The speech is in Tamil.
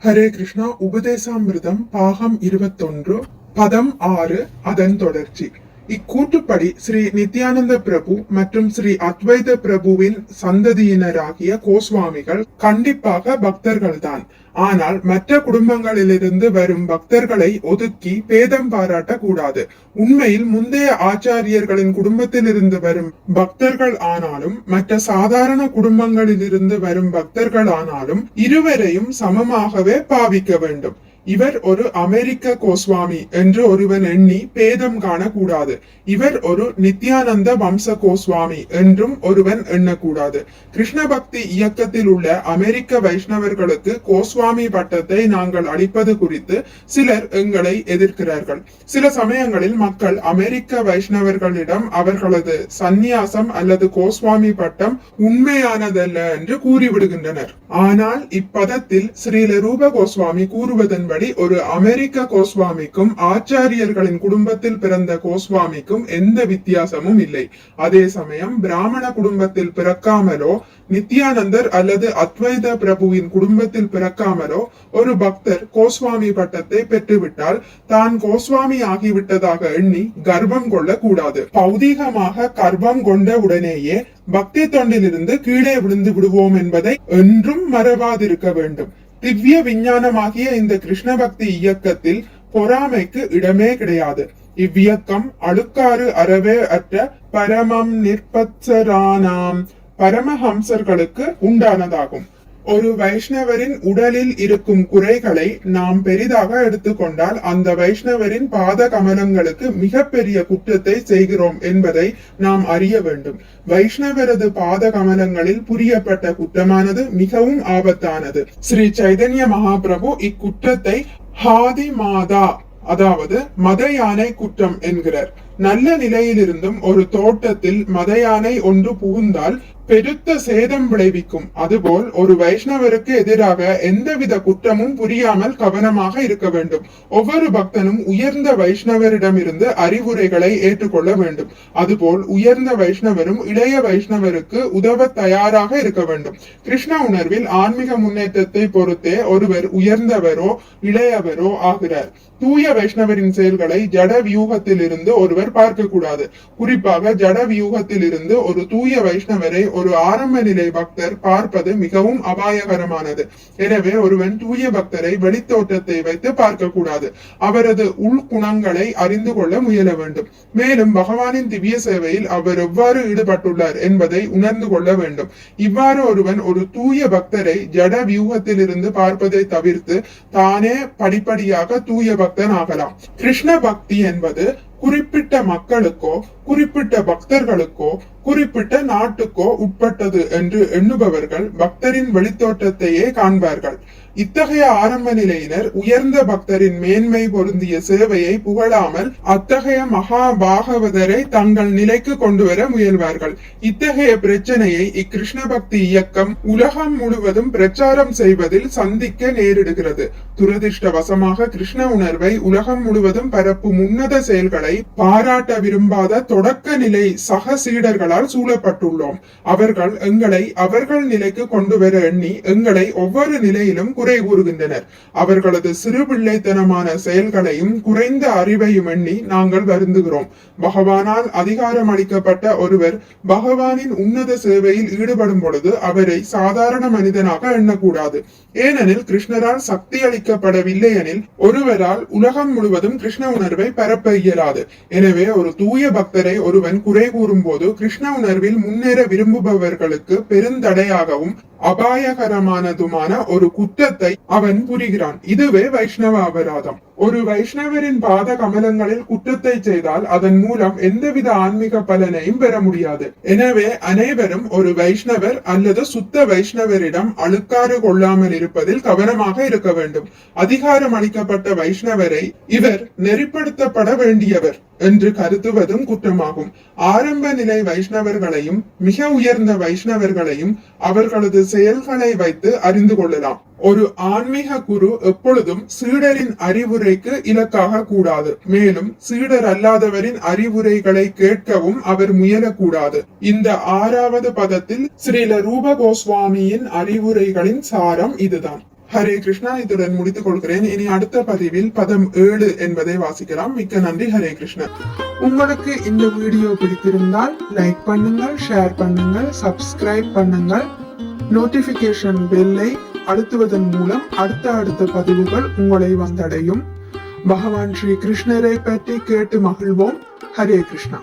ஹரே கிருஷ்ணா. உபதேசாமிர்தம் பாகம் 21 பதம் 6 அதன் தொடர்ச்சி. இக்கூற்றுப்படி ஸ்ரீ நித்யானந்த பிரபு மற்றும் ஸ்ரீ அத்வைத பிரபுவின் சந்ததியினராகிய கோஸ்வாமிகள் கண்டிப்பாக பக்தர்கள்தான். ஆனால் மற்ற குடும்பங்களிலிருந்து வரும் பக்தர்களை ஒதுக்கி பேதம் பாராட்ட கூடாது. உண்மையில் முந்தைய ஆச்சாரியர்களின் குடும்பத்திலிருந்து வரும் பக்தர்கள் ஆனாலும் மற்ற சாதாரண குடும்பங்களிலிருந்து வரும் பக்தர்கள் ஆனாலும் இருவரையும் சமமாகவே பாவிக்க வேண்டும். இவர் ஒரு அமெரிக்க கோஸ்வாமி என்று ஒருவன் எண்ணி பேதம் காணக்கூடாது. இவர் ஒரு நித்யானந்த வம்ச கோஸ்வாமி என்றும் ஒருவன் எண்ணக்கூடாது. கிருஷ்ண பக்தி இயக்கத்தில் உள்ள அமெரிக்க வைஷ்ணவர்களுக்கு கோஸ்வாமி பட்டத்தை நாங்கள் அளிப்பது குறித்து சிலர் எங்களை எதிர்க்கிறார்கள். சில சமயங்களில் மக்கள் அமெரிக்க வைஷ்ணவர்களிடம் அவர்களது சந்நியாசம் அல்லது கோஸ்வாமி பட்டம் உண்மையானதல்ல என்று கூறிவிடுகின்றனர். ஆனால் இப்பதத்தில் ஸ்ரீல ரூப கோஸ்வாமி கூறுவதன் ஒரு அமெரிக்க கோஸ்வாமிக்கும் ஆச்சாரியர்களின் குடும்பத்தில் பிறந்த கோஸ்வாமிக்கும் எந்த வித்தியாசமும் இல்லை. அதே சமயம் பிராமண குடும்பத்தில் பிறக்காமலோ நித்யானந்தர் அல்லது அத்வைத பிரபுவின் குடும்பத்தில் பிறக்காமலோ ஒரு பக்தர் கோஸ்வாமி பட்டத்தை பெற்றுவிட்டால் தான் கோஸ்வாமி ஆகிவிட்டதாக எண்ணி கர்வம் கொள்ள கூடாது. பௌதீகமாக கர்வம் கொண்ட உடனேயே பக்தி தொண்டிலிருந்து கீழே விழுந்து விடுவோம் என்பதை என்றும் மறவாதிருக்க வேண்டும். திவ்ய விஞ்ஞானமாகிய இந்த கிருஷ்ண பக்தி இயக்கத்தில் பொறாமைக்கு இடமே கிடையாது. இவ்வியக்கம் அழுக்காறு அறவே அற்ற பரமம் நிற்பத்சரானாம் பரமஹம்சர்களுக்கு உண்டானதாகும். ஒரு வைஷ்ணவரின் உடலில் இருக்கும் குறைகளை நாம் பெரிதாக எடுத்துக்கொண்டால் அந்த வைஷ்ணவரின் பாத கமலங்களுக்கு மிகப்பெரிய குற்றத்தை செய்கிறோம் என்பதை நாம் அறிய வேண்டும். வைஷ்ணவரது பாத கமலங்களில் புரியப்பட்ட குற்றமானது மிகவும் ஆபத்தானது. ஸ்ரீ சைதன்ய மகாபிரபு இக்குற்றத்தை ஹாதி மாதா, அதாவது மத யானை குற்றம் என்கிறார். நல்ல நிலையிலிருந்தும் ஒரு தோட்டத்தில் மத யானை ஒன்று புகுந்தால் பெருத்த சேதம் விளைவிக்கும். அதுபோல் ஒரு வைஷ்ணவருக்கு எதிராக எந்தவித குற்றமும் புரியாமல் கவனமாக இருக்க வேண்டும். ஒவ்வொரு பக்தனும் உயர்ந்த வைஷ்ணவரிடமிருந்து அறிவுரைகளை ஏற்றுக்கொள்ள வேண்டும். அதுபோல் உயர்ந்த வைஷ்ணவரும் இளைய வைஷ்ணவருக்கு உதவ தயாராக இருக்க வேண்டும். கிருஷ்ண உணர்வில் ஆன்மீக முன்னேற்றத்தை பொறுத்தே ஒருவர் உயர்ந்தவரோ இளையவரோ ஆகிறார். தூய வைஷ்ணவரின் செயல்களை ஜட வியூகத்தில் இருந்து ஒருவர் பார்க்க கூடாது. குறிப்பாக ஜட வியூகத்தில் இருந்து ஒரு தூய வைஷ்ணவரை ஒரு ஆரம்ப நிலை பக்தர் பார்ப்பது மிகவும் அபாயகரமானது. எனவே ஒருவன் தூய பக்தரை வெளித்தோட்டத்தை வைத்து பார்க்க கூடாது. அவரது உள்குணங்களை அறிந்து கொள்ள முயல வேண்டும். மேலும் பகவானின் திவ்ய சேவையில் அவர் எவ்வாறு ஈடுபட்டுள்ளார் என்பதை உணர்ந்து கொள்ள வேண்டும். இவ்வாறு ஒருவன் ஒரு தூய பக்தரை ஜட வியூகத்தில் இருந்து பார்ப்பதை தவிர்த்து தானே படிப்படியாக தூய பக்தன் ஆகலாம். கிருஷ்ண பக்தி என்பது குறிப்பிட்ட மக்களுக்கோ குறிப்பிட்ட பக்தர்களுக்கோ குறிப்பிட்ட நாட்டுக்கோ உட்பட்டது என்று எண்ணுபவர்கள் பக்தரின் வெளித்தோட்டத்தையே காண்பார்கள். இத்தகைய ஆரம்ப நிலையினர் உயர்ந்த பக்தரின் மேன்மை பொருந்திய சேவையை புகழாமல் அத்தகைய மகா பாகவதரை தங்கள் நிலைக்கு கொண்டு வர முயல்வார்கள். இத்தகைய பிரச்சனையை இக்கிருஷ்ண பக்தி இயக்கம் உலகம் முழுவதும் பிரச்சாரம் செய்வதில் சந்திக்க நேரிடுகிறது. துரதிருஷ்டவசமாக கிருஷ்ண உணர்வை உலகம் முழுவதும் பரப்பும் உன்னத செயல்களை பாராட்ட விரும்பாத தொடக்க நிலை சக சீடர்களால் சூழப்பட்டுள்ளோம். அவர்கள் எங்களை அவர்கள் நிலைக்கு கொண்டு வர எண்ணி எங்களை ஒவ்வொரு நிலையிலும் குறை கூறுகின்றனர். அவர்களது சிறு பிள்ளைத்தனமான செயல்களையும் குறைந்த அறிவையும் எண்ணி நாங்கள் வருந்துகிறோம். பகவானால் அதிகாரம் அளிக்கப்பட்ட ஒருவர் பகவானின் உன்னத சேவையில் ஈடுபடும் பொழுது அவரை சாதாரண மனிதனாக எண்ணக்கூடாது. ஏனெனில் கிருஷ்ணரால் சக்தி அளிக்கப்படவில்லை எனில் ஒருவரால் உலகம் முழுவதும் கிருஷ்ண உணர்வை பரப்ப இயலாது. எனவே ஒரு தூய பக்தரை ஒருவன் குறை கூறும் போது கிருஷ்ண உணர்வில் முன்னேற விரும்புபவர்களுக்கு பெருந்தடையாகவும் அபாயகரமானதுமான ஒரு குற்றத்தை அவன் புரிகிறான். இதுவே வைஷ்ணவ அபராதம். ஒரு வைஷ்ணவரின் பாத கமலங்களில் குற்றத்தை செய்தால் அதன் மூலம் எந்தவித ஆன்மீக பலனையும் பெற முடியாது. எனவே அனைவரும் ஒரு வைஷ்ணவர் அல்லது சுத்த வைஷ்ணவரிடம் அழுக்காறு கொள்ளாமல் இருப்பதில் கவனமாக இருக்க வேண்டும். அதிகாரம் அளிக்கப்பட்ட வைஷ்ணவரை இவர் நெறிப்படுத்தப்பட வேண்டியவர் என்று கருதுவதும் குற்றமாகும். ஆரம்ப நிலை வைஷ்ணவர்களையும் மிக உயர்ந்த வைஷ்ணவர்களையும் அவர்களது செயல்களை வைத்து அறிந்து கொள்ளலாம். ஒரு ஆன்மீக குரு எப்பொழுதும் சீடரின் அறிவுரைக்கு இலக்காக கூடாது. மேலும் சீடர் அல்லாதவரின் அறிவுரைகளை கேட்கவும் அவர் முயலக்கூடாது. இந்த 6வது பதத்தில் ஸ்ரீல ரூப கோஸ்வாமியின் அறிவுரைகளின் சாரம் இதுதான். ஹரே கிருஷ்ணா. இத்துடன் முடித்துக் கொள்கிறேன். இனி அடுத்த பதிவில் பதம் 7 என்பதை வாசிக்கலாம். மிக்க நன்றி. ஹரே கிருஷ்ணா. உங்களுக்கு இந்த வீடியோ பிடித்திருந்தால் லைக் பண்ணுங்கள், ஷேர் பண்ணுங்கள், சப்ஸ்கிரைப் பண்ணுங்கள். நோட்டிபிகேஷன் பெல்லை அழுத்துவதன் மூலம் அடுத்த பதிவுகள் உங்களை வந்தடையும். பகவான் ஸ்ரீ கிருஷ்ணரை பற்றி கேட்டு மகிழ்வோம். ஹரே கிருஷ்ணா.